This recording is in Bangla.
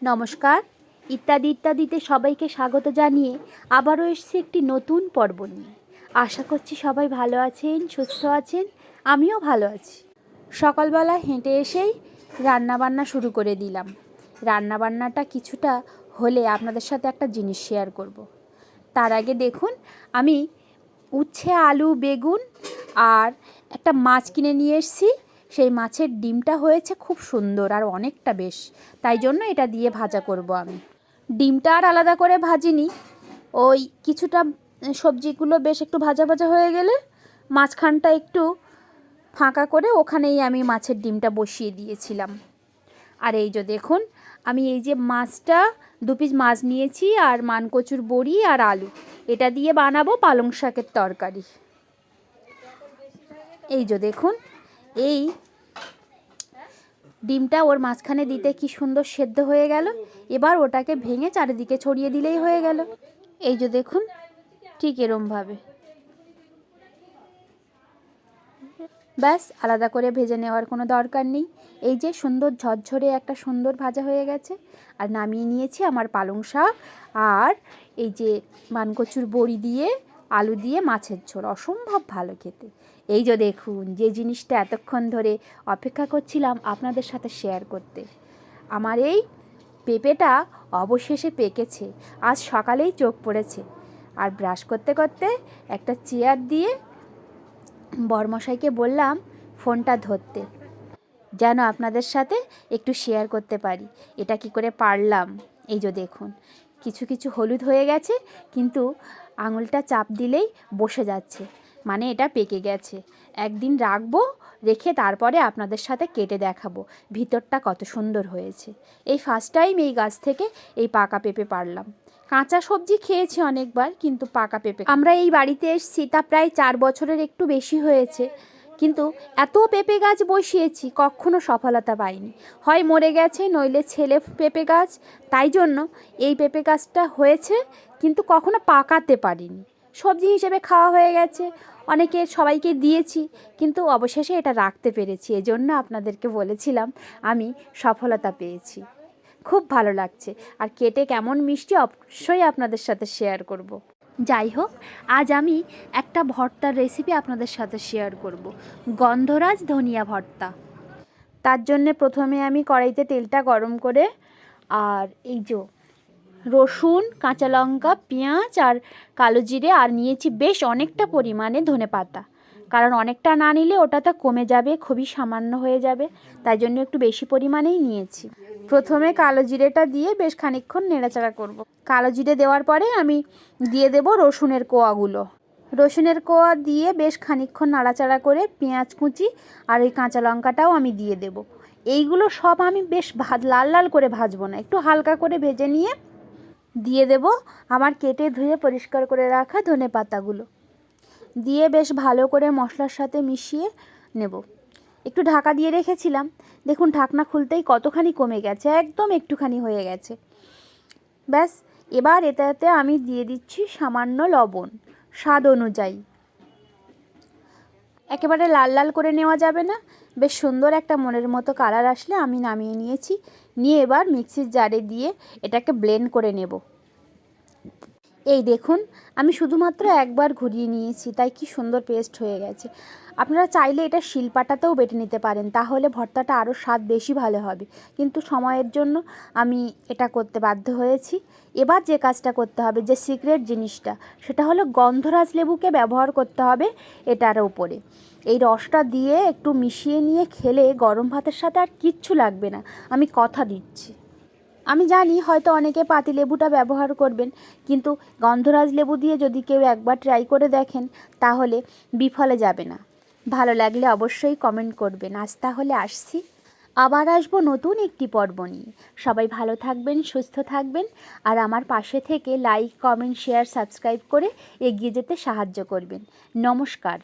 নমস্কার। ইত্যাদি ইত্যাদিতে সবাইকে স্বাগত জানিয়ে আবারও এসেছি একটি নতুন পর্ব নিয়ে। আশা করছি সবাই ভালো আছেন, সুস্থ আছেন। আমিও ভালো আছি। সকালবেলা হেঁটে এসেই রান্নাবান্না শুরু করে দিলাম। রান্নাবান্নাটা কিছুটা হলে আপনাদের সাথে একটা জিনিস শেয়ার করব। তার আগে দেখুন, আমি উচ্ছে, আলু, বেগুন আর একটা মাছ কিনে নিয়ে এসেছি। সেই মাছের ডিমটা হয়েছে খুব সুন্দর আর অনেকটা বেশ, তাই জন্য এটা দিয়ে ভাজা করব আমি। ডিমটা আর আলাদা করে ভাজিনি, ওই কিছুটা সবজিগুলো বেশ একটু ভাজা ভাজা হয়ে গেলে মাঝখানটা একটু ফাঁকা করে ওখানেই আমি মাছের ডিমটা বসিয়ে দিয়েছিলাম। আর এই যে দেখুন, আমি এই যে মাছটা 2 পিস মাছ নিয়েছি আর মানকচুর বড়ি আর আলু, এটা দিয়ে বানাবো পালং শাকের তরকারি। এই যে দেখুন, এই ডিমটা ওর মাঝখানে দিতে কি সুন্দর সেদ্ধ হয়ে গেল। এবার ওটাকে ভেঙে চারিদিকে ছড়িয়ে দিলেই হয়ে গেল। এই যে দেখুন, ঠিক এরমভাবে ব্যাস, আলাদা করে ভেজে নেওয়ার কোনো দরকার নেই। এই যে সুন্দর ঝরঝরে একটা সুন্দর ভাজা হয়ে গেছে। আর নামিয়ে নিয়েছি আমার পালং শাক আর এই যে মানকচুর বড়ি দিয়ে আলু দিয়ে মাছের ঝোল, অসম্ভব ভালো খেতে। এই যে দেখুন, যে জিনিসটা এতক্ষণ ধরে অপেক্ষা করছিলাম আপনাদের সাথে শেয়ার করতে, আমার এই পেঁপেটা অবশেষে পেকেছে। আজ সকালেই চোখ পড়েছে। আর ব্রাশ করতে করতে একটা চেয়ার দিয়ে বরমশাইকে বললাম ফোনটা ধরতে, যেন আপনাদের সাথে একটু শেয়ার করতে পারি এটা কি করে পারলাম। এই যে দেখুন, কিছু কিছু হলুদ হয়ে গেছে, কিন্তু আঙুলটা চাপ দিলেই বসে যাচ্ছে, মানে এটা পেকে গেছে। একদিন রাখবো, রেখে তারপরে আপনাদের সাথে কেটে দেখাবো ভিতরটা কত সুন্দর হয়েছে। এই ফার্স্ট টাইম এই গাছ থেকে এই পাকা পেঁপে পারলাম। কাঁচা সবজি খেয়েছি অনেকবার, কিন্তু পাকা পেঁপে। আমরা এই বাড়িতে এসেছি তা প্রায় 4 বছরের একটু বেশি হয়েছে, কিন্তু এত পেঁপে গাছ বসিয়েছি, কখনো সফলতা পাইনি। হয় মরে গেছে, নইলে ছেলে পেঁপে গাছ। তাই জন্য এই পেঁপে গাছটা হয়েছে, কিন্তু কখনো পাকাতে পারিনি। সবজি হিসেবে খাওয়া হয়ে গেছে, অনেকে সবাইকে দিয়েছি, কিন্তু অবশেষে এটা রাখতে পেরেছি। এজন্য আপনাদেরকে বলেছিলাম আমি সফলতা পেয়েছি। খুব ভালো লাগছে। আর কেটে কেমন মিষ্টি অবশ্যই আপনাদের সাথে শেয়ার করব। যাই হোক, আজ আমি একটা ভর্তার রেসিপি আপনাদের সাথে শেয়ার করব, গন্ধরাজ ধনিয়া ভর্তা। তার জন্যে প্রথমে আমি কড়াইতে তেলটা গরম করে আর এই যে রসুন, কাঁচা লঙ্কা, পেঁয়াজ আর কালো জিরে আর নিয়েছি বেশ অনেকটা পরিমাণে ধনেপাতা, কারণ অনেকটা না নিলে ওটাতে কমে যাবে, খুবই সামান্য হয়ে যাবে, তাই জন্য একটু বেশি পরিমাণেই নিয়েছি। প্রথমে কালো জিরেটা দিয়ে বেশ খানিকক্ষণ নেড়াচাড়া করব। কালো জিরে দেওয়ার পরে আমি দিয়ে দেব রসুনের কোয়াগুলো। রসুনের কোয়া দিয়ে বেশ খানিকক্ষণ নাড়াচাড়া করে পেঁয়াজ কুচি আর এই কাঁচা লঙ্কাটাও আমি দিয়ে দেব। এইগুলো সব আমি বেশ লাল লাল করে ভাজবো না, একটু হালকা করে ভেজে নিয়ে দিয়ে দেব আমার কেটে ধুয়ে পরিষ্কার করে রাখা ধনেপাতাগুলো। দিয়ে বেশ ভালো করে মশলার সাথে মিশিয়ে নেব। একটু ঢাকা দিয়ে রেখেছিলাম, দেখুন ঢাকনা খুলতেই কতখানি কমে গেছে, একদম একটুখানি হয়ে গেছে। ব্যাস, এবার এটাতে আমি দিয়ে দিচ্ছি সামান্য লবণ, স্বাদ অনুযায়ী। একেবারে লাল লাল করে নেওয়া যাবে না, বেশ সুন্দর একটা মনের মতো কালার আসলে আমি নামিয়ে নিয়েছি। নিয়ে এবার মিক্সির জারে দিয়ে এটাকে ব্লেন্ড করে নেব। এই দেখুন, আমি শুধুমাত্র একবার ঘুরিয়ে নিয়েছি, তাই কি সুন্দর পেস্ট হয়ে গেছে। আপনারা চাইলে এটা শিলপাটাতেও বেটে নিতে পারেন, তাহলে ভর্তাটা আরও স্বাদ বেশি ভালো হবে, কিন্তু সময়ের জন্য আমি এটা করতে বাধ্য হয়েছি। এবার যে কাজটা করতে হবে, যে সিক্রেট জিনিসটা, সেটা হলো গন্ধরাজ লেবুকে ব্যবহার করতে হবে এটার উপরে। এই রসটা দিয়ে একটু মিশিয়ে নিয়ে খেলে গরম ভাতের সাথে আর কিচ্ছু লাগবে না, আমি কথা দিচ্ছি। আমি জানি হয়তো অনেকে পাতিলেবুটা ব্যবহার করবেন, কিন্তু গন্ধরাজ লেবু দিয়ে যদি কেউ একবার ট্রাই করে দেখেন, তাহলে বিফলে যাবে না। ভালো লাগলে অবশ্যই কমেন্ট করবেন। আজ তাহলে আসছি, আবার আসবো নতুন একটি পর্ব নিয়ে। সবাই ভালো থাকবেন, সুস্থ থাকবেন, আর আমার পাশে থেকে লাইক, কমেন্ট, শেয়ার, সাবস্ক্রাইব করে এগিয়ে যেতে সাহায্য করবেন। নমস্কার।